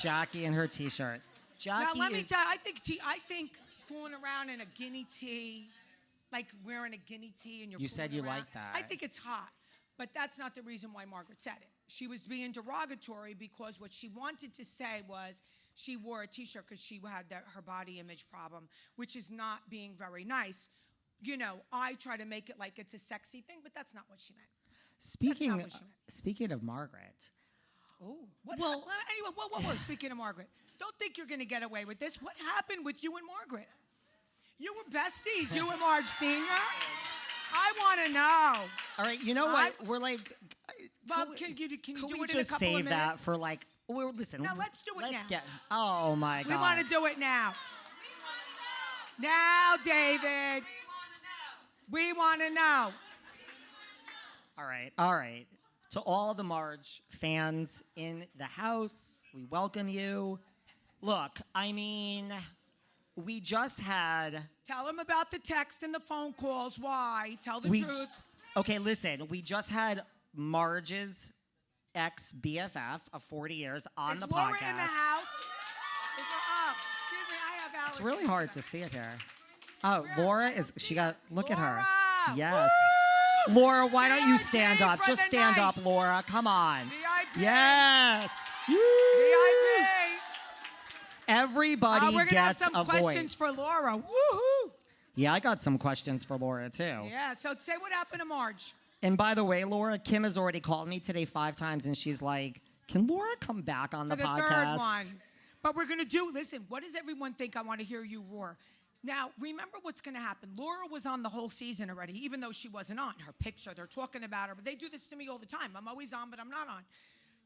Jackie and her T-shirt. Jackie Now let me tell you, I think fooling around in a guinea tee, like wearing a guinea tee and you're. You said you around, like that. I think it's hot, but that's not the reason why Margaret said it. She was being derogatory because what she wanted to say was she wore a T-shirt because she had her body image problem, which is not being very nice. You know, I try to make it like it's a sexy thing, but that's not what she meant. Speaking of Margaret. Oh, well, anyway, whoa. Speaking of Margaret, don't think you're going to get away with this. What happened with you and Margaret? You were besties, you and Marge Sr. I want to know. All right, you know what? We're like. Well, can you do it in a couple of minutes? Just save that for like. Well, listen. No, let's do it now. Oh my God. We want to do it now. Now, David. We want to know. All right. To all the Marge fans in the house, we welcome you. Look, I mean, we just had... Tell them about the text and the phone calls. Why? Tell the truth. Okay, listen. We just had Marge's ex-BFF of 40 years on the podcast. Is Laura in the house? Excuse me, I have allergies. It's really hard to see it here. Oh, Laura is... Look at her. Yes. Woo! Laura, why don't you stand up? Just stand up, Laura. Come on. VIP. Yes. VIP. Everybody we're gonna have gets some a questions voice. for Laura. Woohoo! Yeah, I got some questions for Laura, too. Yeah, so say what happened to Marge. And by the way, Laura, Kim has already called me today 5 times, and she's like, can Laura come back on the podcast? For the third one. But we're going to listen, what does everyone think? I want to hear you roar. Now, remember what's going to happen. Laura was on the whole season already, even though she wasn't on. Her picture, they're talking about her, but they do this to me all the time. I'm always on, but I'm not on.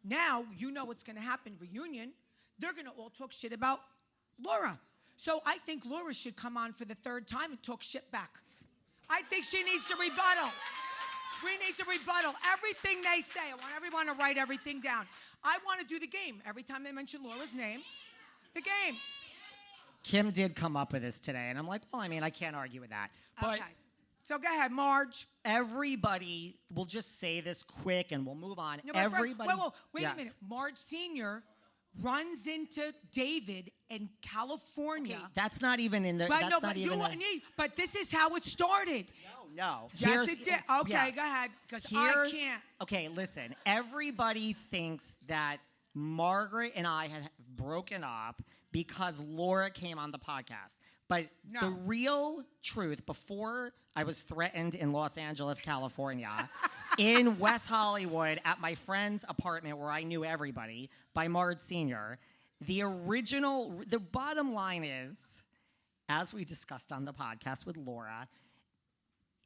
Now, you know what's going to happen. Reunion, they're going to all talk shit about Laura. So I think Laura should come on for the third time and talk shit back. I think she needs to rebuttal. We need to rebuttal everything they say. I want everyone to write everything down. I want to do the game. Every time they mention Laura's name, the game. Kim did come up with this today, and I'm like, well, I mean, I can't argue with that. But okay. So go ahead, Marge. Everybody, we'll just say this quick, and we'll move on. No, everybody. Wait a minute. Marge Sr. runs into David in California. Okay, that's not even in the. But this is how it started. No. Yes, it did. Okay, go ahead, because I can't. Okay, listen. Everybody thinks that Margaret and I had broken up because Laura came on the podcast. But the real truth, before I was threatened in Los Angeles, California, in West Hollywood at my friend's apartment where I knew everybody, by Marge Sr., the bottom line is, as we discussed on the podcast with Laura,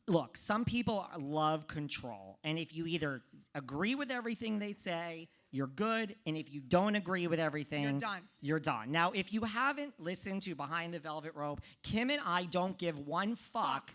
look, some people love control. And if you either agree with everything they say, you're good. And if you don't agree with everything, you're done. Now, if you haven't listened to Behind the Velvet Rope, Kim and I don't give one fuck.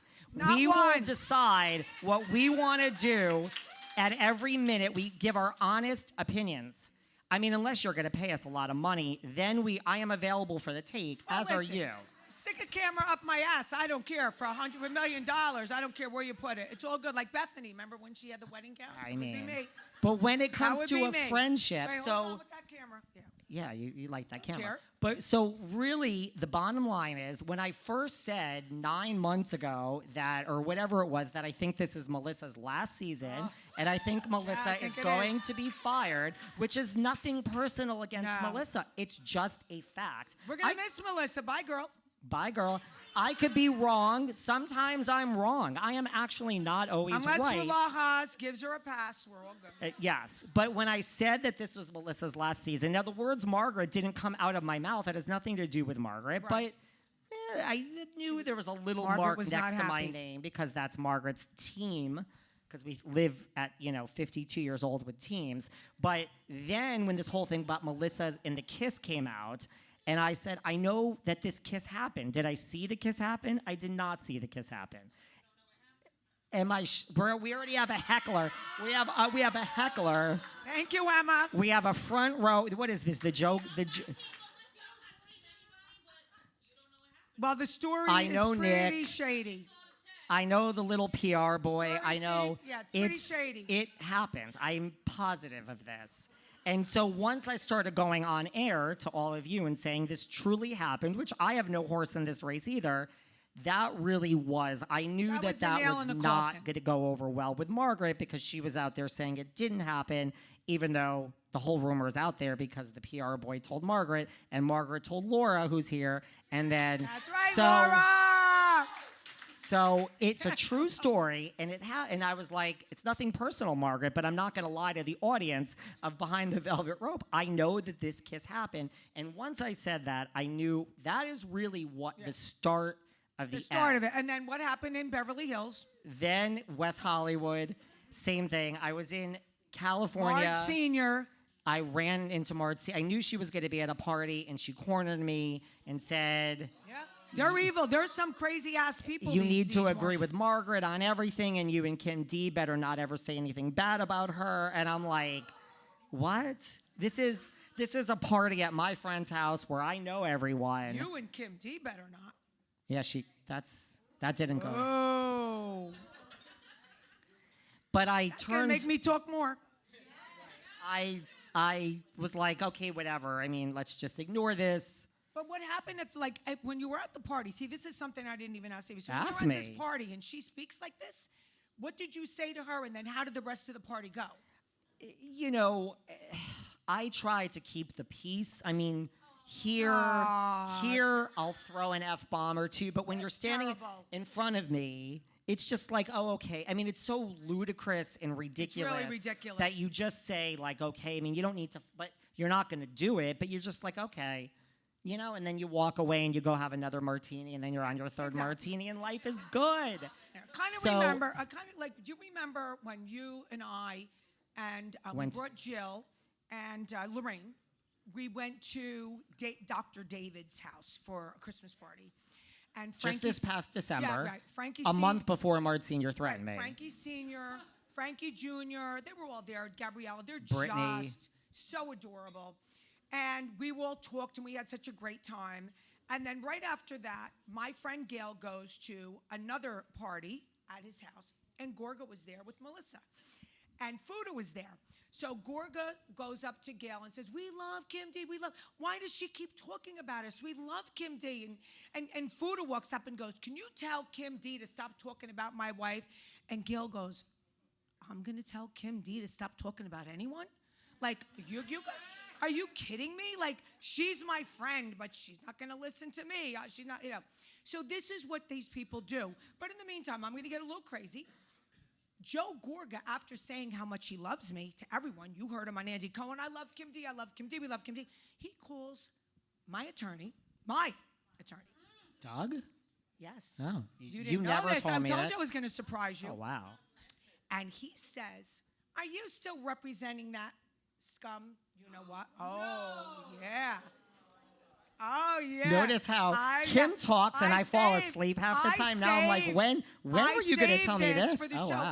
We will decide what we want to do at every minute. We give our honest opinions. I mean, unless you're going to pay us a lot of money, then I am available for the take, as are you. Stick a camera up my ass. I don't care. For $100 million, I don't care where you put it. It's all good. Like Bethany. Remember when she had the wedding gown? I mean, me. But when it comes to a friendship, Wait, hold on with that camera. Yeah, you like that camera. Care. But so really, the bottom line is, when I first said 9 months ago that, or whatever it was, that I think this is Melissa's last season, and I think Melissa is going to be fired, which is nothing personal against Melissa. It's just a fact. We're going to miss Melissa. Bye, girl. Bye, girl. I could be wrong. Sometimes I'm wrong. I am actually not always right. Unless Haas gives her a pass, we're all good. Yes. But when I said that this was Melissa's last season, now the words Margaret didn't come out of my mouth. It has nothing to do with Margaret. Right. But I knew there was a little mark next to my name because that's Margaret's team. Because we live at, 52 years old with teams. But then when this whole thing about Melissa and the kiss came out, and I said, I know that this kiss happened. Did I see the kiss happen? I did not see the kiss happen. Bro, we already have a heckler. We have a heckler. Thank you, Emma. We have a front row. What is this? The joke? Well, the story is pretty shady. I know the little PR boy. I know pretty shady. It happened. I'm positive of this. And so once I started going on air to all of you and saying this truly happened, which I have no horse in this race either, that really was. I knew that was not going to go over well with Margaret because she was out there saying it didn't happen, even though the whole rumor is out there because the PR boy told Margaret, and Margaret told Laura, who's here, and then... That's right, Laura! So it's a true story, and and I was like, it's nothing personal, Margaret, but I'm not going to lie to the audience of Behind the Velvet Rope. I know that this kiss happened, and once I said that, I knew that is really what the start of the start of it. And then what happened in Beverly Hills? Then West Hollywood, same thing. I was in California. Marge Senior. I ran into Marge. I knew she was going to be at a party, and she cornered me and said... Yeah. They're evil. There's some crazy-ass people. You need to agree with Margaret on everything, and you and Kim D better not ever say anything bad about her. And I'm like, what? This is a party at my friend's house where I know everyone. You and Kim D better not. Yeah, that didn't go. Oh. But I That's gonna make me talk more. I was like, okay, whatever. I mean, let's just ignore this. But what happened when you were at the party? See, this is something I didn't even ask you. So ask when you were me. at this party and she speaks like this, what did you say to her, and then how did the rest of the party go? You know, I try to keep the peace. I mean, here I'll throw an F-bomb or two, but when you're standing in front of me, it's just like, oh, okay. I mean, it's so ludicrous and ridiculous. It's really ridiculous. That you just say, like, okay, I mean, you don't need to, but you're not going to do it, but you're just like, okay. You know, and then you walk away and you go have another martini, and then you're on your third martini, and life is good. Do you remember when you and I and we brought Jill and Lorraine, we went to Dr. David's house for a Christmas party. And just this past December, yeah, right. Frankie a month before Marge Sr. threatened me. Frankie Sr., Frankie Jr., they were all there, Gabriella, they're Brittany. Just so adorable. And we all talked, and we had such a great time. And then right after that, my friend Gail goes to another party at his house, and Gorga was there with Melissa. And Fuda was there. So Gorga goes up to Gail and says, we love Kim D, why does she keep talking about us? We love Kim D. And Fuda walks up and goes, can you tell Kim D to stop talking about my wife? And Gail goes, I'm going to tell Kim D to stop talking about anyone? Like, are you kidding me? Like, she's my friend, but she's not going to listen to me. She's not, So this is what these people do. But in the meantime, I'm going to get a little crazy. Joe Gorga, after saying how much he loves me to everyone, you heard him on Andy Cohen, I love Kim D, I love Kim D, we love Kim D. He calls my attorney. Doug? Yes. Oh, you never this. told me I that. told you I was going to surprise you. Oh, wow. And he says, are you still representing that scum? You know what? Oh, yeah. Oh, yeah. Notice how Kim talks and I fall asleep half the time. Now I'm like, when were you going to tell me this? For the show. Wow.